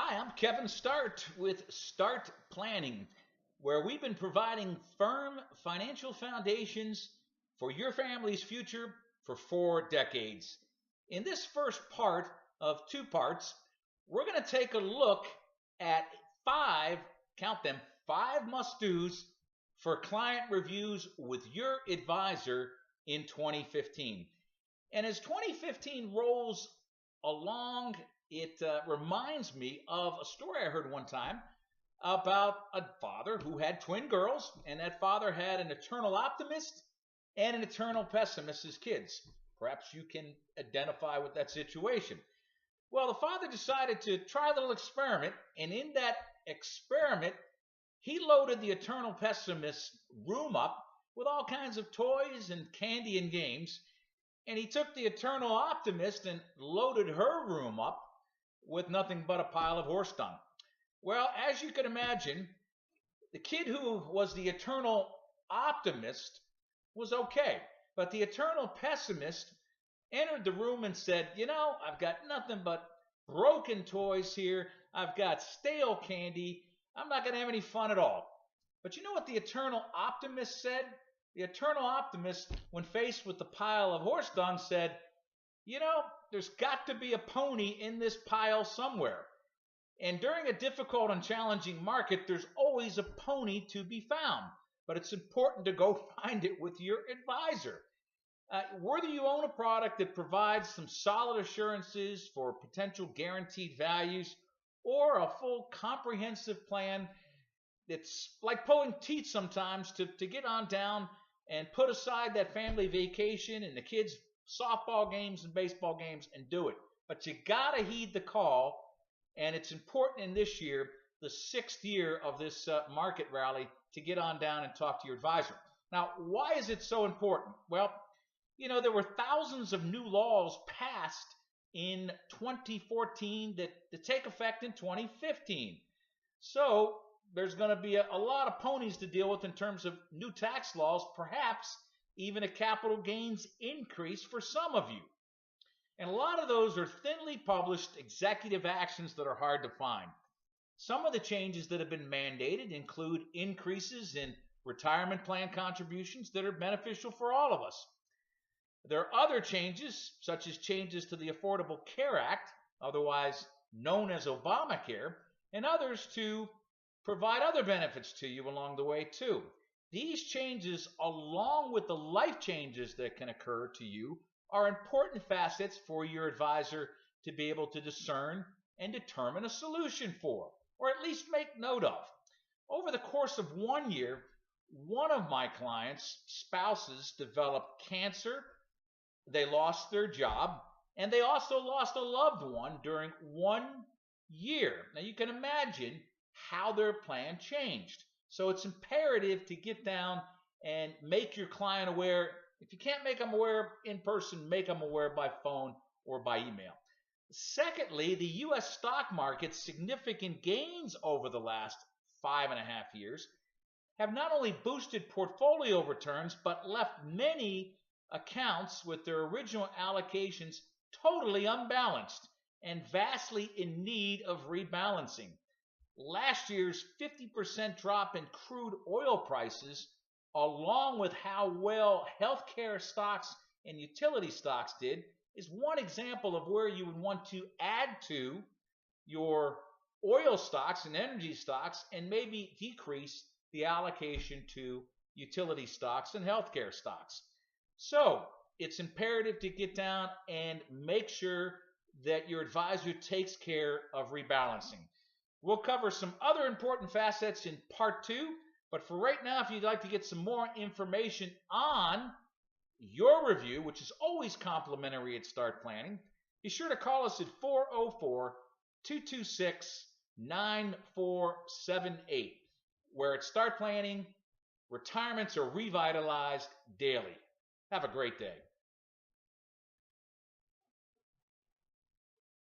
Hi, I'm Kevin Startt with Startt Planning, where we've been providing firm financial foundations for your family's future for 4 decades. In this first part of 2 parts, we're going to take a look at count them, 5 must-dos for client reviews with your advisor in 2015. And as 2015 rolls along, it reminds me of a story I heard one time about a father who had twin girls, and that father had an eternal optimist and an eternal pessimist as kids. Perhaps you can identify with that situation. Well, the father decided to try a little experiment, and in that experiment, he loaded the eternal pessimist's room up with all kinds of toys and candy and games, and he took the eternal optimist and loaded her room up with nothing but a pile of horse dung. Well, as you can imagine, the kid who was the eternal optimist was okay, but the eternal pessimist entered the room and said, I've got nothing but broken toys here. I've got stale candy. I'm not going to have any fun at all. But you know what the eternal optimist said? The eternal optimist, when faced with the pile of horse dung, said, there's got to be a pony in this pile somewhere. And during a difficult and challenging market, there's always a pony to be found. But it's important to go find it with your advisor. Whether you own a product that provides some solid assurances for potential guaranteed values, or a full comprehensive plan that's like pulling teeth sometimes to get on down and put aside that family vacation and the kids' softball games and baseball games and do it. But you got to heed the call, and it's important in this year, the 6th year of this market rally, to get on down and talk to your advisor. Now, why is it so important? Well, there were thousands of new laws passed in 2014 that take effect in 2015. So there's going to be a lot of ponies to deal with in terms of new tax laws, perhaps even a capital gains increase for some of you. And a lot of those are thinly published executive actions that are hard to find. Some of the changes that have been mandated include increases in retirement plan contributions that are beneficial for all of us. There are other changes, such as changes to the Affordable Care Act, otherwise known as Obamacare, and others to provide other benefits to you along the way too. These changes, along with the life changes that can occur to you, are important facets for your advisor to be able to discern and determine a solution for, or at least make note of. Over the course of 1 year, one of my clients' spouses developed cancer, they lost their job, and they also lost a loved one during 1 year. Now you can imagine how their plan changed. So it's imperative to get down and make your client aware. If you can't make them aware in person, make them aware by phone or by email. Secondly, the U.S. stock market's significant gains over the last 5.5 years have not only boosted portfolio returns, but left many accounts with their original allocations totally unbalanced and vastly in need of rebalancing. Last year's 50% drop in crude oil prices, along with how well healthcare stocks and utility stocks did, is one example of where you would want to add to your oil stocks and energy stocks and maybe decrease the allocation to utility stocks and healthcare stocks. So it's imperative to get down and make sure that your advisor takes care of rebalancing. We'll cover some other important facets in part 2, but for right now, if you'd like to get some more information on your review, which is always complimentary at Startt Planning, be sure to call us at 404-226-9478, where at Startt Planning, retirements are revitalized daily. Have a great day.